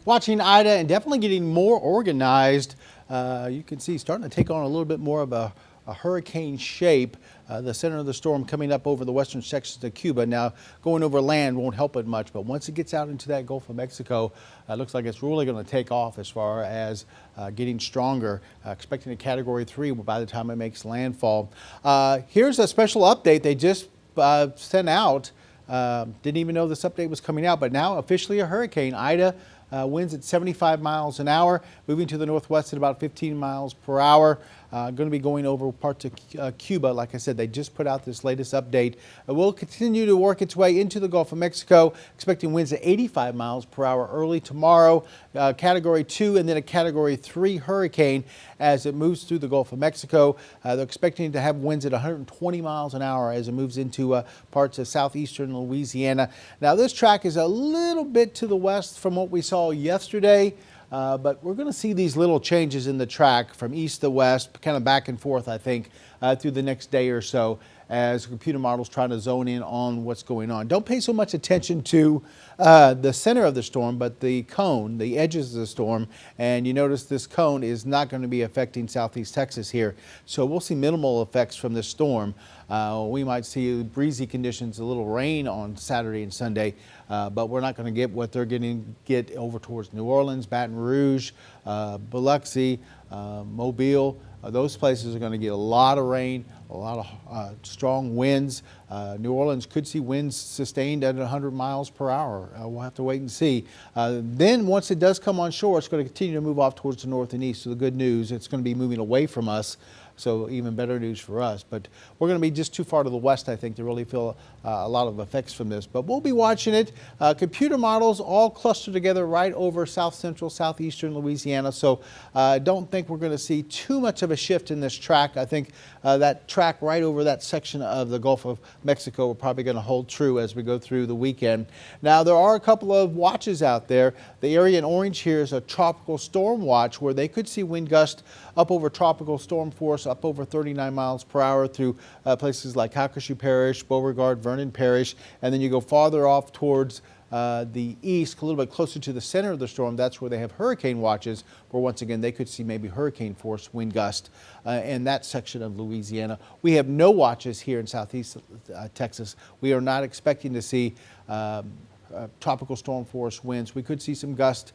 Watching Ida and definitely getting more organized. You can see starting to take on a little bit more of a hurricane shape. The center of the storm coming up over the western sections of Cuba. Now going over land won't help it much, but once it gets out into that Gulf of Mexico, it looks like it's really going to take off as far as getting stronger. Expecting a Category 3 by the time it makes landfall. Here's a special update they just sent out. Didn't even know this update was coming out, but now officially a hurricane. Ida winds at 75 miles an hour, moving to the northwest at about 15 miles per hour. Going to be going over parts of Cuba. Like I said, they just put out this latest update. It will continue to work its way into the Gulf of Mexico, expecting winds at 85 miles per hour early tomorrow. Category 2 and then a Category 3 hurricane as it moves through the Gulf of Mexico. They're expecting to have winds at 120 miles an hour as it moves into parts of southeastern Louisiana. Now this track is a little bit to the west from what we saw yesterday. But we're going to see these little changes in the track from east to west, kind of back and forth, I think, through the next day or so as computer models trying to zone in on what's going on. Don't pay so much attention to the center of the storm, but the cone, the edges of the storm. And you notice this cone is not going to be affecting southeast Texas here. So we'll see minimal effects from this storm. We might see breezy conditions, a little rain on Saturday and Sunday, but we're not going to get what they're going to get over towards New Orleans, Baton Rouge, Biloxi, Mobile. Those places are going to get a lot of rain, a lot of strong winds. New Orleans could see winds sustained at 100 miles per hour. We'll have to wait and see. Then once it does come on shore, it's going to continue to move off towards the north and east. So the good news, it's going to be moving away from us. So even better news for us. But we're going to be just too far to the west, I think, to really feel a lot of effects from this. But we'll be watching it. Computer models all clustered together right over south central, southeastern Louisiana. So I don't think we're going to see too much of a shift in this track. I think that track right over that section of the Gulf of Mexico are probably going to hold true as we go through the weekend. Now, there are a couple of watches out there. The area in orange here is a tropical storm watch where they could see wind gusts up over tropical storm force, up over 39 miles per hour through places like Calcasieu Parish, Beauregard, Vernon Parish, and then you go farther off towards the east, a little bit closer to the center of the storm. That's where they have hurricane watches, where once again they could see maybe hurricane force wind gust in that section of Louisiana. We have no watches here in southeast Texas. We are not expecting to see tropical storm force winds. We could see some gusts,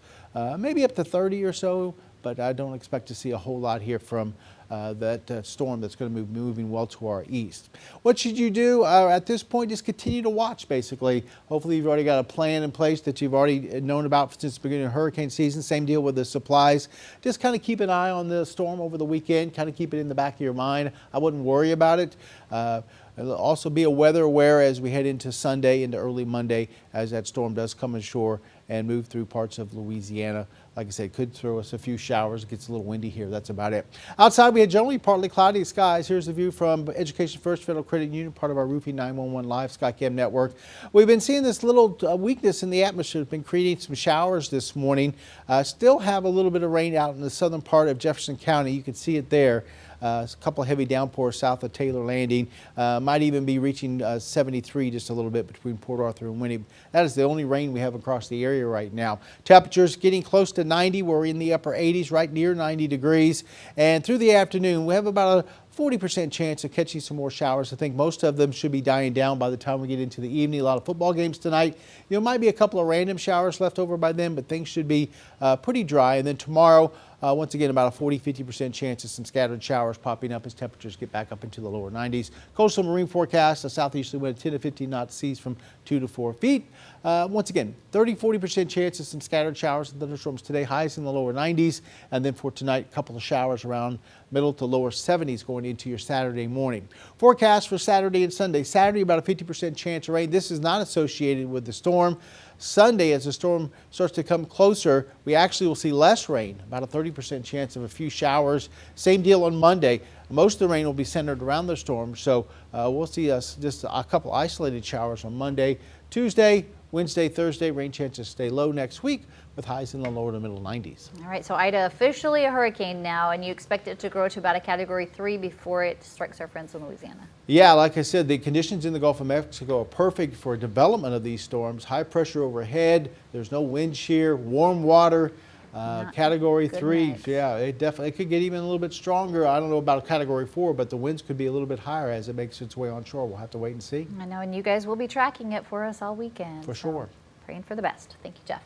maybe up to 30 or so, but I don't expect to see a whole lot here from that storm that's going to be moving well to our east. What should you do at this point? Just continue to watch, basically. Hopefully you've already got a plan in place that you've already known about since the beginning of hurricane season. Same deal with the supplies. Just kind of keep an eye on the storm over the weekend. Kind of keep it in the back of your mind. I wouldn't worry about it. It'll also be a weather aware as we head into Sunday, into early Monday, as that storm does come ashore and move through parts of Louisiana. Like I said, could throw us a few showers. It gets a little windy here. That's about it. Outside, we had generally partly cloudy skies. Here's a view from Education First Federal Credit Union, part of our Roofing 911 Live Skycam network. We've been seeing this little weakness in the atmosphere. It's been creating some showers this morning. Still have a little bit of rain out in the southern part of Jefferson County. You can see it there. A couple of heavy downpours south of Taylor Landing. Might even be reaching 73 just a little bit between Port Arthur and Winnie. That is the only rain we have across the area right now. Temperatures getting close to 90. We're in the upper 80s, right near 90 degrees. And through the afternoon, we have about a 40% chance of catching some more showers. I think most of them should be dying down by the time we get into the evening. A lot of football games tonight. Might be a couple of random showers left over by then, but things should be pretty dry. And then tomorrow, once again, about a 40–50% chance of some scattered showers popping up as temperatures get back up into the lower 90s. Coastal marine forecast, a southeasterly wind 10 to 15 knots, seas from 2 to 4 feet. Once again, 30–40% chance of some scattered showers and thunderstorms today, highs in the lower 90s. And then for tonight, a couple of showers around middle to lower 70s going into your Saturday morning. Forecast for Saturday and Sunday. Saturday, about a 50% chance of rain. This is not associated with the storm. Sunday, as the storm starts to come closer, we actually will see less rain, about a 30% chance of a few showers. Same deal on Monday. Most of the rain will be centered around the storm, so we'll see just a couple isolated showers on Monday. Tuesday, Wednesday, Thursday, rain chances stay low next week with highs in the lower to middle 90s. All right, so Ida officially a hurricane now, and you expect it to grow to about a Category 3 before it strikes our friends in Louisiana. Yeah, like I said, the conditions in the Gulf of Mexico are perfect for development of these storms. High pressure overhead, there's no wind shear, warm water. Category 3, mix. yeah, it could get even a little bit stronger. I don't know about Category 4, but the winds could be a little bit higher as it makes its way onshore. We'll have to wait and see. I know, and you guys will be tracking it for us all weekend. For sure. Praying for the best. Thank you, Jeff.